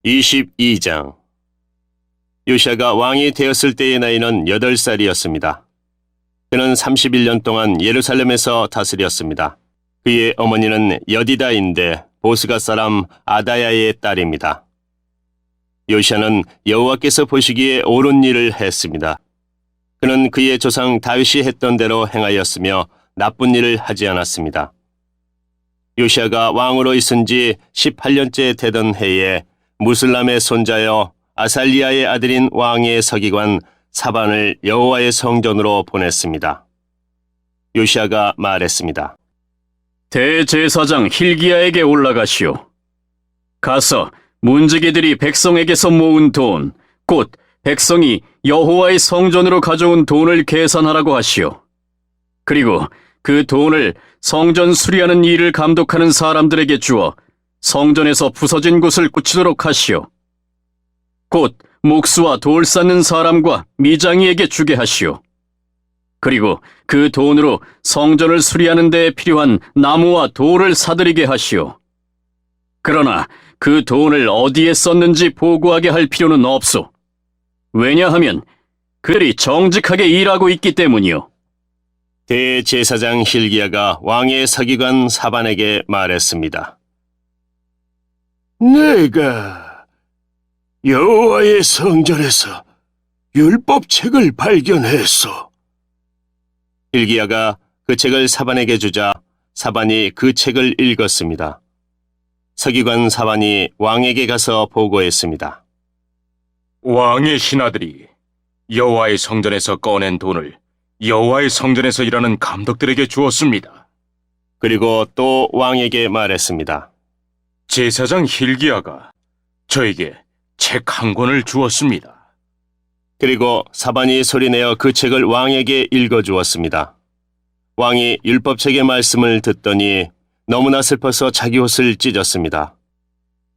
22장. 요시아가 왕이 되었을 때의 나이는 8살이었습니다. 그는 31년 동안 예루살렘에서 다스렸습니다. 그의 어머니는 여디다인데 보스가 사람 아다야의 딸입니다. 요시아는 여호와께서 보시기에 옳은 일을 했습니다. 그는 그의 조상 다윗이 했던 대로 행하였으며 나쁜 일을 하지 않았습니다. 요시아가 왕으로 있은 지 18년째 되던 해에 무슬람의 손자여 아살리아의 아들인 왕의 서기관 사반을 여호와의 성전으로 보냈습니다. 요시아가 말했습니다. 대제사장 힐기야에게 올라가시오. 가서 문지기들이 백성에게서 모은 돈, 곧 백성이 여호와의 성전으로 가져온 돈을 계산하라고 하시오. 그리고 그 돈을 성전 수리하는 일을 감독하는 사람들에게 주어 성전에서 부서진 곳을 고치도록 하시오. 곧 목수와 돌 쌓는 사람과 미장이에게 주게 하시오. 그리고 그 돈으로 성전을 수리하는 데에 필요한 나무와 돌을 사들이게 하시오. 그러나 그 돈을 어디에 썼는지 보고하게 할 필요는 없소. 왜냐하면 그들이 정직하게 일하고 있기 때문이요. 대제사장 힐기야가 왕의 서기관 사반에게 말했습니다. 내가 여호와의 성전에서 율법책을 발견했소. 힐기야가 그 책을 사반에게 주자 사반이 그 책을 읽었습니다. 서기관 사반이 왕에게 가서 보고했습니다. 왕의 신하들이 여호와의 성전에서 꺼낸 돈을 여호와의 성전에서 일하는 감독들에게 주었습니다. 그리고 또 왕에게 말했습니다. 제사장 힐기야가 저에게 책 한 권을 주었습니다. 그리고 사반이 소리내어 그 책을 왕에게 읽어주었습니다. 왕이 율법책의 말씀을 듣더니 너무나 슬퍼서 자기 옷을 찢었습니다.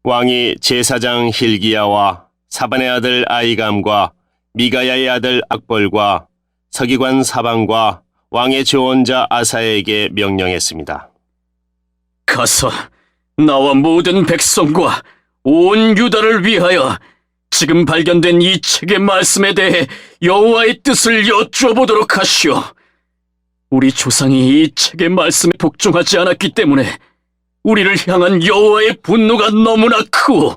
왕이 제사장 힐기야와 사반의 아들 아이감과 미가야의 아들 악볼과 서기관 사반과 왕의 조언자 아사야에게 명령했습니다. 가서 나와 모든 백성과 온 유다를 위하여 지금 발견된 이 책의 말씀에 대해 여호와의 뜻을 여쭈어보도록 하시오. 우리 조상이 이 책의 말씀에 복종하지 않았기 때문에 우리를 향한 여호와의 분노가 너무나 크고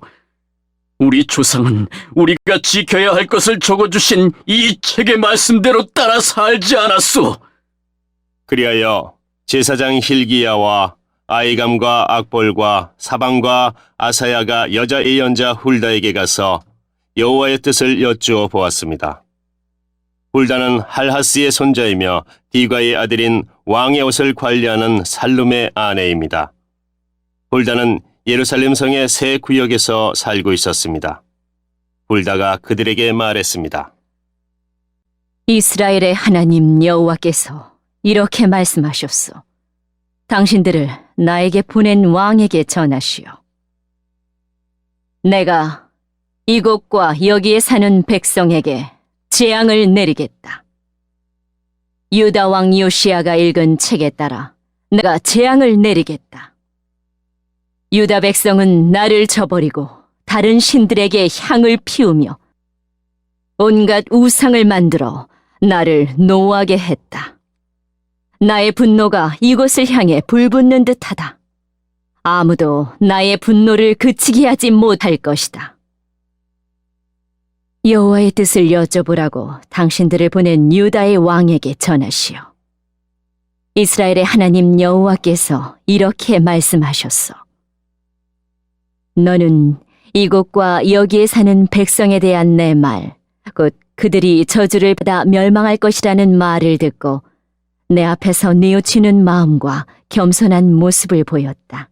우리 조상은 우리가 지켜야 할 것을 적어주신 이 책의 말씀대로 따라 살지 않았소. 그리하여 제사장 힐기야와 아이감과 악볼과 사반과 아사야가 여자 예언자 훌다에게 가서 여호와의 뜻을 여쭈어 보았습니다. 훌다는 할하스의 손자이며 디과의 아들인 왕의 옷을 관리하는 살룸의 아내입니다. 훌다는 예루살렘 성의 새 구역에서 살고 있었습니다. 훌다가 그들에게 말했습니다. 이스라엘의 하나님 여호와께서 이렇게 말씀하셨소. 당신들을 나에게 보낸 왕에게 전하시오. 내가 이곳과 여기에 사는 백성에게 재앙을 내리겠다. 유다 왕 요시아가 읽은 책에 따라 내가 재앙을 내리겠다. 유다 백성은 나를 저버리고 다른 신들에게 향을 피우며 온갖 우상을 만들어 나를 노하게 했다. 나의 분노가 이곳을 향해 불붙는 듯하다. 아무도 나의 분노를 그치게 하지 못할 것이다. 여호와의 뜻을 여쭤보라고 당신들을 보낸 유다의 왕에게 전하시오. 이스라엘의 하나님 여호와께서 이렇게 말씀하셨소. 너는 이곳과 여기에 사는 백성에 대한 내 말, 곧 그들이 저주를 받아 멸망할 것이라는 말을 듣고 내 앞에서 뉘우치는 마음과 겸손한 모습을 보였다.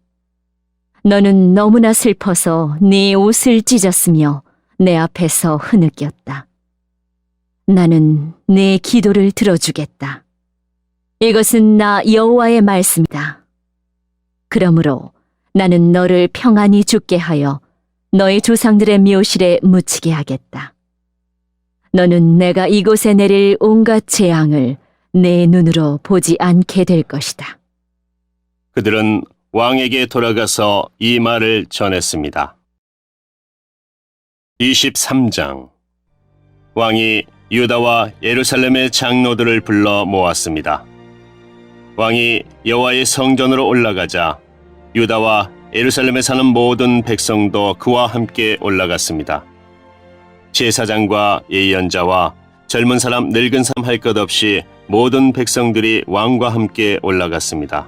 너는 너무나 슬퍼서 네 옷을 찢었으며 내 앞에서 흐느꼈다. 나는 네 기도를 들어주겠다. 이것은 나 여호와의 말씀이다. 그러므로 나는 너를 평안히 죽게 하여 너의 조상들의 묘실에 묻히게 하겠다. 너는 내가 이곳에 내릴 온갖 재앙을 내 눈으로 보지 않게 될 것이다. 그들은 왕에게 돌아가서 이 말을 전했습니다. 23장. 왕이 유다와 예루살렘의 장로들을 불러 모았습니다. 왕이 여호와의 성전으로 올라가자 유다와 예루살렘에 사는 모든 백성도 그와 함께 올라갔습니다. 제사장과 예언자와 젊은 사람 늙은 사람 할 것 없이 모든 백성들이 왕과 함께 올라갔습니다.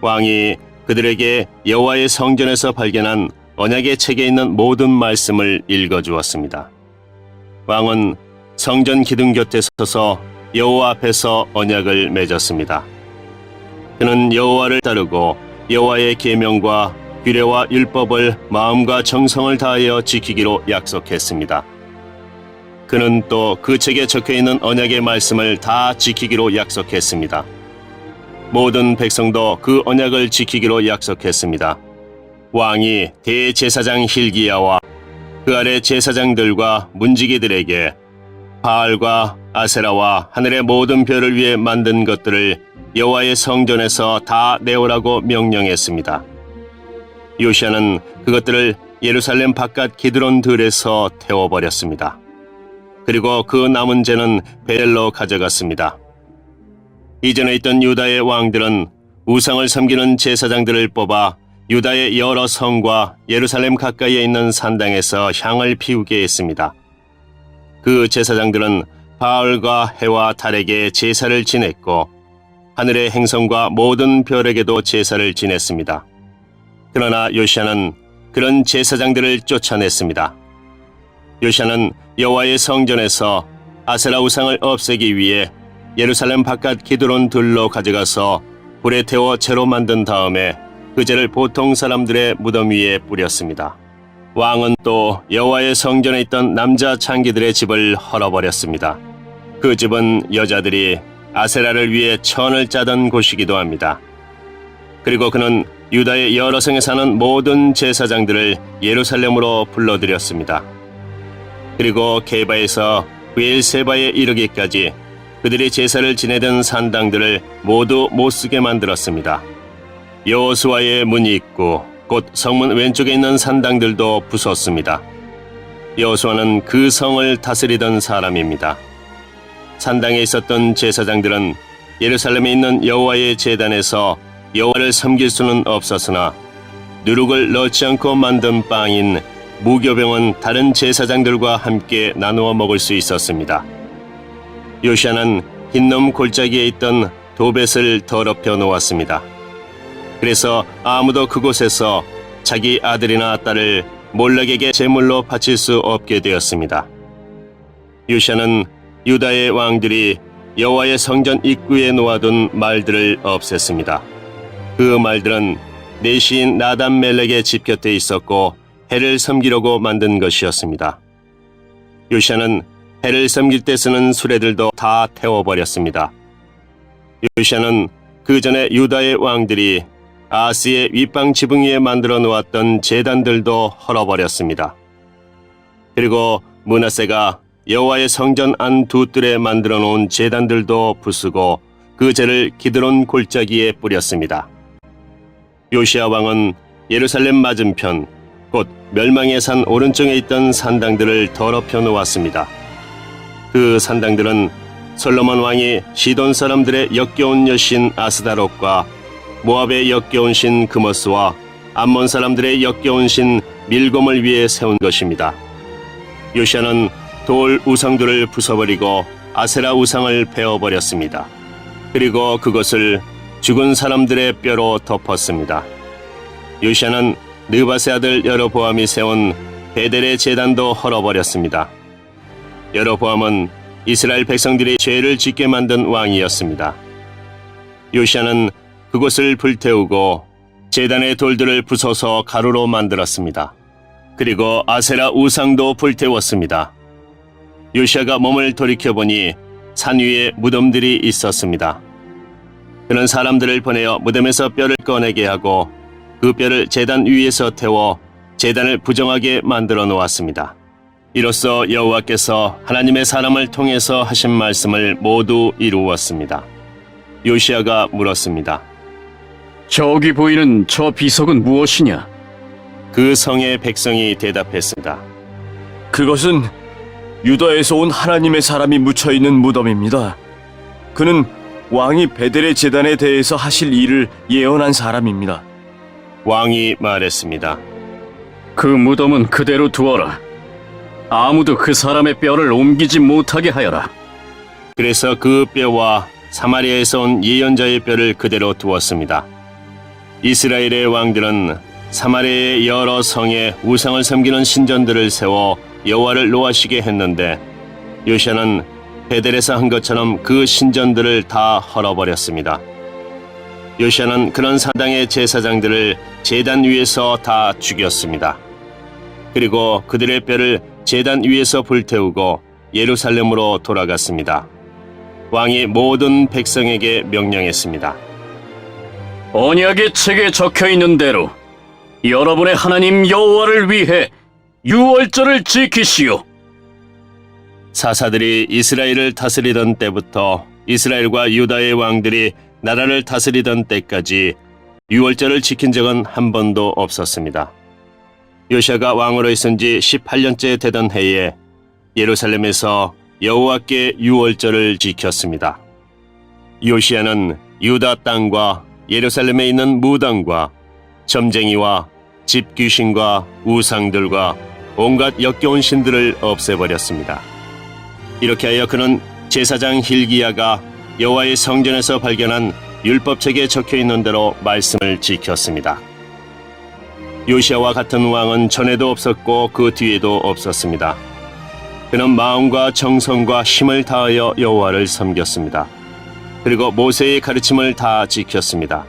왕이 그들에게 여호와의 성전에서 발견한 언약의 책에 있는 모든 말씀을 읽어주었습니다. 왕은 성전 기둥 곁에 서서 여호와 앞에서 언약을 맺었습니다. 그는 여호와를 따르고 여호와의 계명과 규례와 율법을 마음과 정성을 다하여 지키기로 약속했습니다. 그는 또 그 책에 적혀있는 언약의 말씀을 다 지키기로 약속했습니다. 모든 백성도 그 언약을 지키기로 약속했습니다. 왕이 대제사장 hil기야와 그 아래 제사장들과 문지기들에게 바알과 아세라와 하늘의 모든 별을 위해 만든 것들을 여호와의 성전에서 다 내오라고 명령했습니다. 요시야는 그것들을 예루살렘 바깥 기드론 들에서 태워버렸습니다. 그리고 그 남은 재는 베델로 가져갔습니다. 이전에 있던 유다의 왕들은 우상을 섬기는 제사장들을 뽑아 유다의 여러 성과 예루살렘 가까이에 있는 산당에서 향을 피우게 했습니다. 그 제사장들은 바알과 해와 달에게 제사를 지냈고 하늘의 행성과 모든 별에게도 제사를 지냈습니다. 그러나 요시야는 그런 제사장들을 쫓아냈습니다. 요시야는 여호와의 성전에서 아세라 우상을 없애기 위해 예루살렘 바깥 기드론 들로 가져가서 불에 태워 재로 만든 다음에 그 재를 보통 사람들의 무덤 위에 뿌렸습니다. 왕은 또 여호와의 성전에 있던 남자 창기들의 집을 헐어버렸습니다. 그 집은 여자들이 아세라를 위해 천을 짜던 곳이기도 합니다. 그리고 그는 유다의 여러 성에 사는 모든 제사장들을 예루살렘으로 불러들였습니다. 그리고 게바에서 브엘세바에 이르기까지 그들이 제사를 지내던 산당들을 모두 못쓰게 만들었습니다. 여호수아의 문 입구 곧 성문 왼쪽에 있는 산당들도 부쉈습니다. 여호수아는 그 성을 다스리던 사람입니다. 산당에 있었던 제사장들은 예루살렘에 있는 여호와의 제단에서 여호와를 섬길 수는 없었으나 누룩을 넣지 않고 만든 빵인 무교병은 다른 제사장들과 함께 나누어 먹을 수 있었습니다. 요시야는 흰놈 골짜기에 있던 도벳을 더럽혀 놓았습니다. 그래서 아무도 그곳에서 자기 아들이나 딸을 몰렉에게 제물로 바칠 수 없게 되었습니다. 요시야는 유다의 왕들이 여호와의 성전 입구에 놓아둔 말들을 없앴습니다. 그 말들은 내시인 나단 멜렉의 집 곁에 있었고 해를 섬기려고 만든 것이었습니다. 요시야는 해를 섬길 때 쓰는 수레들도 다 태워버렸습니다. 요시야는 그 전에 유다의 왕들이 아하스의 윗방 지붕 위에 만들어 놓았던 제단들도 헐어버렸습니다. 그리고 므낫세가 여호와의 성전 안 두 뜰에 만들어 놓은 제단들도 부수고 그 재를 기드론 골짜기에 뿌렸습니다. 요시야 왕은 예루살렘 맞은편 곧 멸망의 산 오른쪽에 있던 산당들을 더럽혀 놓았습니다. 그 산당들은 솔로몬 왕이 시돈 사람들의 역겨운 여신 아스다롯과 모압의 역겨운 신 그모스와 암몬 사람들의 역겨운 신 밀곰을 위해 세운 것입니다. 요시야는 돌 우상들을 부숴버리고 아세라 우상을 베어버렸습니다. 그리고 그것을 죽은 사람들의 뼈로 덮었습니다. 요시야는 느바세 아들 여로보암이 세운 베델의 제단도 헐어버렸습니다. 여로보암은 이스라엘 백성들이 죄를 짓게 만든 왕이었습니다. 요시야는 그곳을 불태우고 제단의 돌들을 부숴서 가루로 만들었습니다. 그리고 아세라 우상도 불태웠습니다. 요시야가 몸을 돌이켜보니 산 위에 무덤들이 있었습니다. 그는 사람들을 보내어 무덤에서 뼈를 꺼내게 하고 그 뼈를 제단 위에서 태워 제단을 부정하게 만들어 놓았습니다. 이로써 여호와께서 하나님의 사람을 통해서 하신 말씀을 모두 이루었습니다. 요시야가 물었습니다. 저기 보이는 저 비석은 무엇이냐? 그 성의 백성이 대답했습니다. 그것은 유다에서 온 하나님의 사람이 묻혀 있는 무덤입니다. 그는 왕이 베델의 제단에 대해서 하실 일을 예언한 사람입니다. 왕이 말했습니다. 그 무덤은 그대로 두어라. 아무도 그 사람의 뼈를 옮기지 못하게 하여라. 그래서 그 뼈와 사마리아에서 온 예언자의 뼈를 그대로 두었습니다. 이스라엘의 왕들은 사마리아의 여러 성에 우상을 섬기는 신전들을 세워 여호와를 노하시게 했는데 요시아는 베델에서 한 것처럼 그 신전들을 다 헐어버렸습니다. 요시아는 그런 사당의 제사장들을 제단 위에서 다 죽였습니다. 그리고 그들의 뼈를 제단 위에서 불태우고 예루살렘으로 돌아갔습니다. 왕이 모든 백성에게 명령했습니다. 언약의 책에 적혀 있는 대로 여러분의 하나님 여호와를 위해 유월절을 지키시오. 사사들이 이스라엘을 다스리던 때부터 이스라엘과 유다의 왕들이 나라를 다스리던 때까지 유월절을 지킨 적은 한 번도 없었습니다. 요시아가 왕으로 있은 지 18년째 되던 해에 예루살렘에서 여호와께 유월절을 지켰습니다. 요시아는 유다 땅과 예루살렘에 있는 무당과 점쟁이와 집귀신과 우상들과 온갖 역겨운 신들을 없애버렸습니다. 이렇게 하여 그는 제사장 hil기야가 여호와의 성전에서 발견한 율법책에 적혀있는 대로 말씀을 지켰습니다. 요시아와 같은 왕은 전에도 없었고 그 뒤에도 없었습니다. 그는 마음과 정성과 힘을 다하여 여호와를 섬겼습니다. 그리고 모세의 가르침을 다 지켰습니다.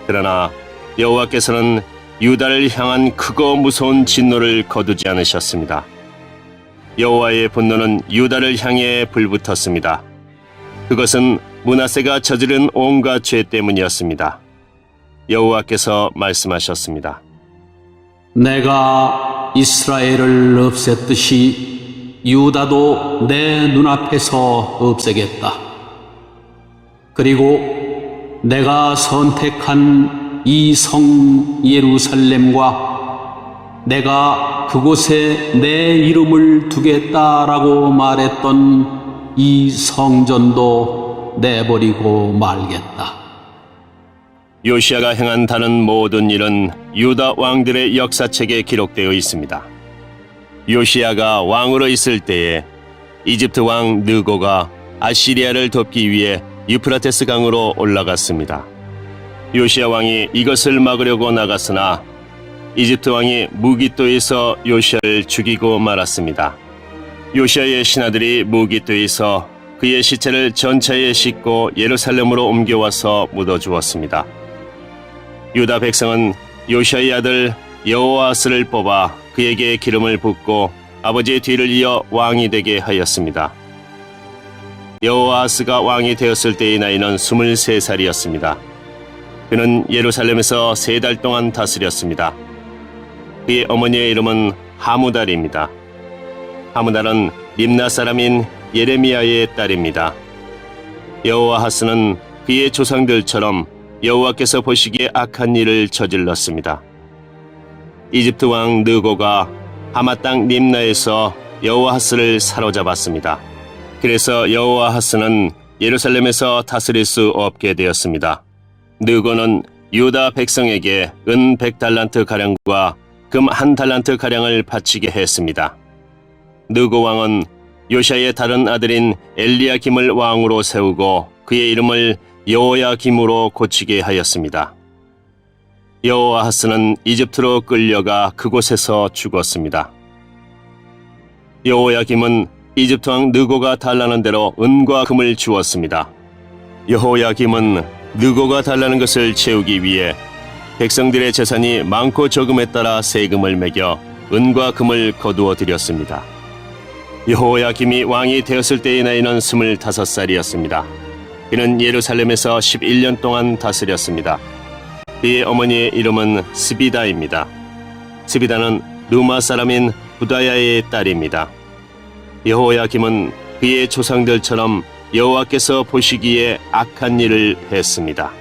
그러나 여호와께서는 유다를 향한 크고 무서운 진노를 거두지 않으셨습니다. 여호와의 분노는 유다를 향해 불붙었습니다. 그것은 므낫세가 저지른 온갖 죄 때문이었습니다. 여호와께서 말씀하셨습니다. 내가 이스라엘을 없앴듯이 유다도 내 눈앞에서 없애겠다. 그리고 내가 선택한 이 성 예루살렘과 내가 그곳에 내 이름을 두겠다라고 말했던 이 성전도 내버리고 말겠다. 요시아가 행한 다른 모든 일은 유다 왕들의 역사책에 기록되어 있습니다. 요시아가 왕으로 있을 때에 이집트 왕 느고가 아시리아를 돕기 위해 유프라테스 강으로 올라갔습니다. 요시아 왕이 이것을 막으려고 나갔으나 이집트 왕이 무깃도에서 요시아를 죽이고 말았습니다. 요시아의 신하들이 무깃도에서 그의 시체를 전차에 싣고 예루살렘으로 옮겨와서 묻어주었습니다. 유다 백성은 요시아의 아들 여호아스를 뽑아 그에게 기름을 붓고 아버지의 뒤를 이어 왕이 되게 하였습니다. 여호아스가 왕이 되었을 때의 나이는 23살이었습니다. 그는 예루살렘에서 3달 동안 다스렸습니다. 그의 어머니의 이름은 하무달입니다. 하무달은 림나 사람인 예레미야의 딸입니다. 여호아하스는 그의 조상들처럼 여호와께서 보시기에 악한 일을 저질렀습니다. 이집트 왕 느고가 하마 땅 림나에서 여호아하스를 사로잡았습니다. 그래서 여호아하스는 예루살렘에서 다스릴 수 없게 되었습니다. 느고는 유다 백성에게 은 100달란트 가량과 금 1달란트 가량을 바치게 했습니다. 느고 왕은 요시아의 다른 아들인 엘리야김을 왕으로 세우고 그의 이름을 여호야김으로 고치게 하였습니다. 여호아하스는 이집트로 끌려가 그곳에서 죽었습니다. 여호야김은 이집트 왕 느고가 달라는 대로 은과 금을 주었습니다. 여호야김은 느고가 달라는 것을 채우기 위해 백성들의 재산이 많고 적음에 따라 세금을 매겨 은과 금을 거두어 드렸습니다. 여호야김이 왕이 되었을 때의 나이는 25살이었습니다. 그는 예루살렘에서 11년 동안 다스렸습니다. 그의 어머니의 이름은 스비다입니다. 스비다는 누마 사람인 부다야의 딸입니다. 여호야김은 그의 조상들처럼 여호와께서 보시기에 악한 일을 했습니다.